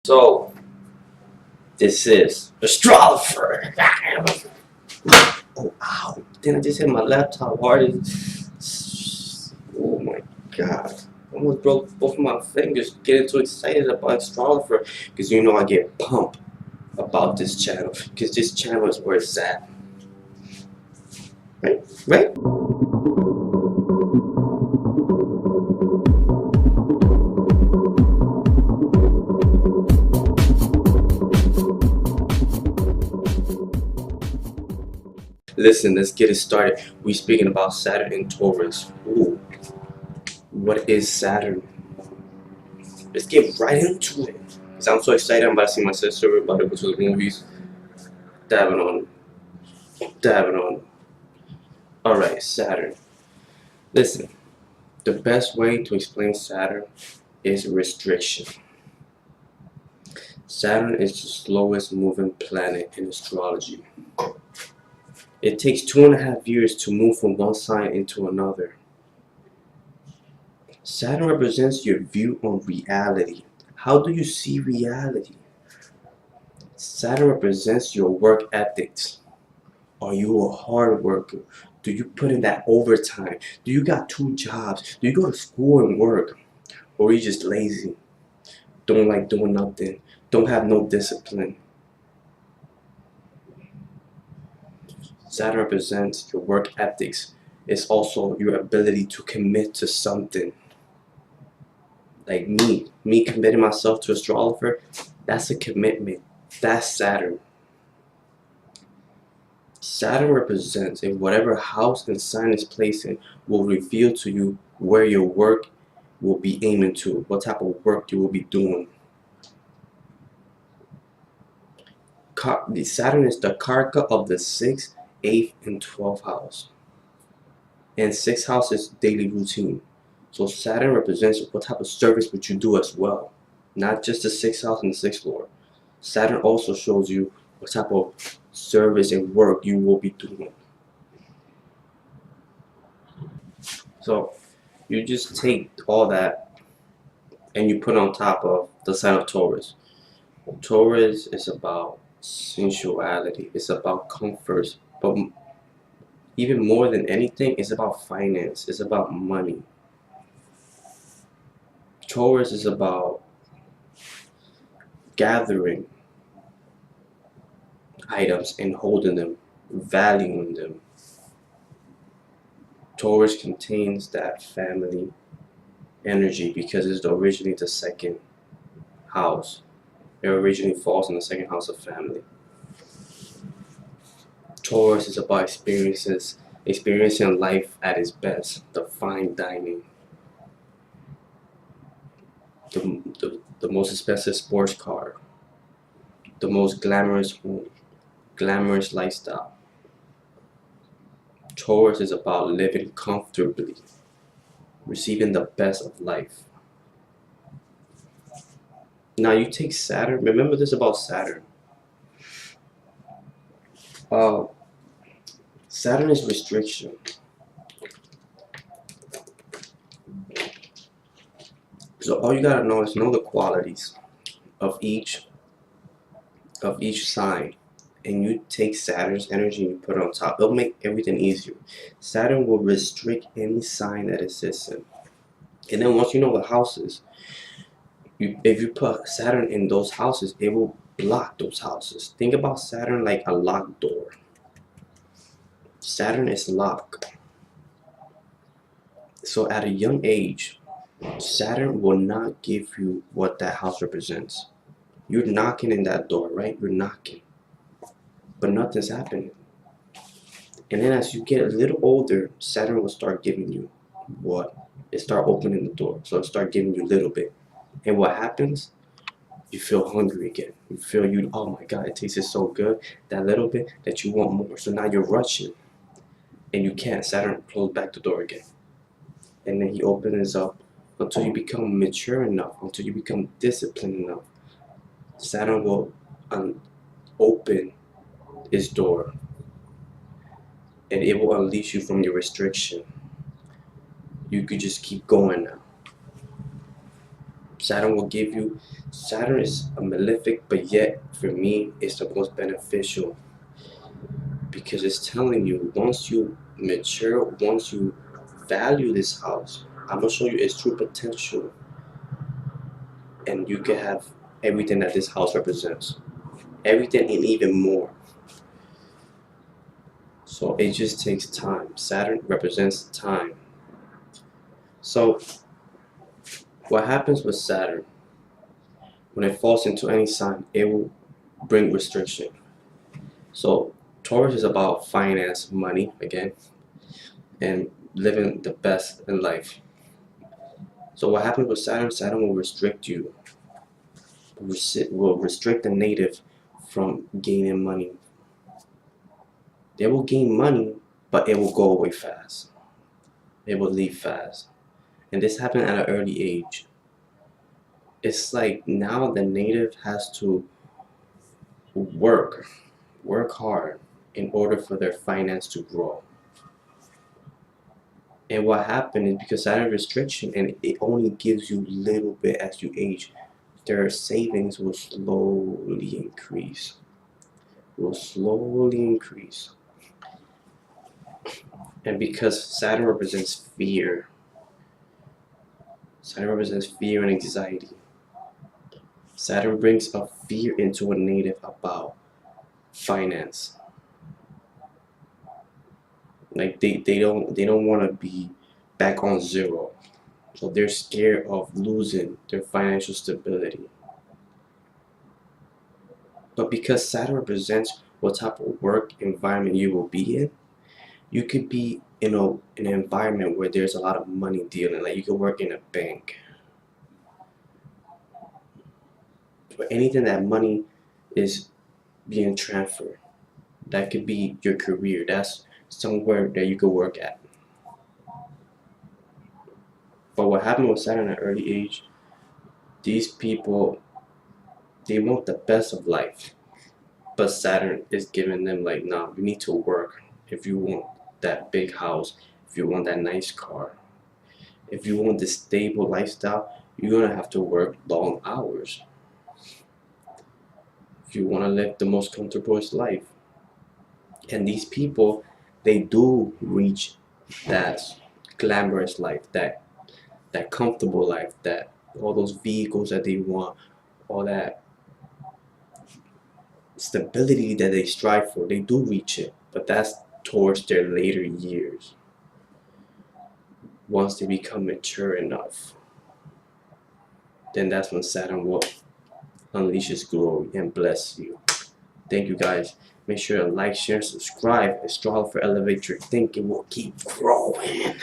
So, this is Astrologer. Oh, ow. Then I just hit my laptop hard as... Oh my god. I almost broke both of my fingers getting too excited about Astrologer. Because you know I get pumped about this channel. Because this channel is where it's at. Right? Right? Listen, let's get it started. We're speaking about Saturn in Taurus. Ooh. What is Saturn? Let's get right into it. Cause I'm so excited. I'm about to see my sister. We're about to go to the movies. Dabbing on. Alright, Saturn. Listen, the best way to explain Saturn is restriction. Saturn is the slowest moving planet in astrology. It takes 2.5 years to move from one sign into another. Saturn represents your view on reality. How do you see reality? Saturn represents your work ethics. Are you a hard worker? Do you put in that overtime? Do you got 2 jobs? Do you go to school and work? Or are you just lazy? Don't like doing nothing? Don't have no discipline? Saturn represents your work ethics. It's also your ability to commit to something. Like me committing myself to Astrologer, that's a commitment. That's Saturn. Saturn represents in whatever house and sign is placed in will reveal to you where your work will be aiming to, what type of work you will be doing. The Saturn is the karaka of the 6th, 8th, and 12th house. And 6th house is daily routine. So Saturn represents what type of service would you do as well. Not just the 6th house and the 6th lord. Saturn also shows you what type of service and work you will be doing. So you just take all that and you put on top of the sign of Taurus. Taurus is about sensuality. It's about comfort. But even more than anything, it's about finance. It's about money. Taurus is about gathering items and holding them, valuing them. Taurus contains that family energy because it's originally the 2nd house. It originally falls in the 2nd house of family. Taurus is about experiencing life at its best, the fine dining, the most expensive sports car, the most glamorous home, glamorous lifestyle. Taurus is about living comfortably, receiving the best of life. Now you take Saturn, remember this about Saturn. Saturn is restriction. So all you gotta know is know the qualities of each sign, and you take Saturn's energy and you put it on top. It'll make everything easier. Saturn will restrict any sign that it sits in. And then once you know the houses, if you put Saturn in those houses, it will block those houses. Think about Saturn like a locked door. Saturn is locked. So at a young age, Saturn will not give you what that house represents. You're knocking in that door, right? You're knocking. But nothing's happening. And then as you get a little older, Saturn will start giving you what? It start opening the door. So it start giving you a little bit. And what happens? You feel hungry again. You feel oh my God, it tasted so good. That little bit that you want more. So now you're rushing. And you can't. Saturn close back the door again. And then he opens up until you become mature enough, until you become disciplined enough. Saturn will open its door. And it will unleash you from your restriction. You could just keep going now. Saturn will give you. Saturn is a malefic, but yet for me it's the most beneficial, because it's telling you once you mature, once you value this house, I'm gonna show you its true potential, and you can have everything that this house represents, everything and even more. So it just takes time. Saturn represents time. So what happens with Saturn, when it falls into any sign, it will bring restriction. So Taurus is about finance, money again, and living the best in life. So what happens with Saturn? Saturn will restrict you, will restrict the native from gaining money. They will gain money, but it will go away fast. It will leave fast. And this happened at an early age. It's like now the native has to work hard in order for their finance to grow. And what happened is, because Saturn restriction, and it only gives you little bit as you age, their savings will slowly increase. And because Saturn represents fear, and anxiety. Saturn brings a fear into a native about finance. Like they don't want to be back on zero. So they're scared of losing their financial stability. But because Saturn represents what type of work environment you will be in, you could be in an environment where there's a lot of money dealing. Like you could work in a bank. Or anything that money is being transferred. That could be your career. That's somewhere that you could work at. But what happened with Saturn at an early age, these people, they want the best of life. But Saturn is giving them like, nah, you need to work if you want that big house, if you want that nice car, if you want this stable lifestyle, you're gonna have to work long hours. If you want to live the most comfortable life. And these people, they do reach that glamorous life, that comfortable life, that all those vehicles that they want, all that stability that they strive for, they do reach it, but that's towards their later years, once they become mature enough. Then that's when Saturn will unleash his glory and bless you. Thank you guys. Make sure to like, share, subscribe. Astrologer, elevate your thinking. We'll keep growing.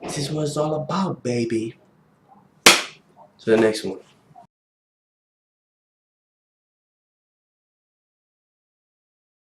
This is what it's all about, baby. To the next one.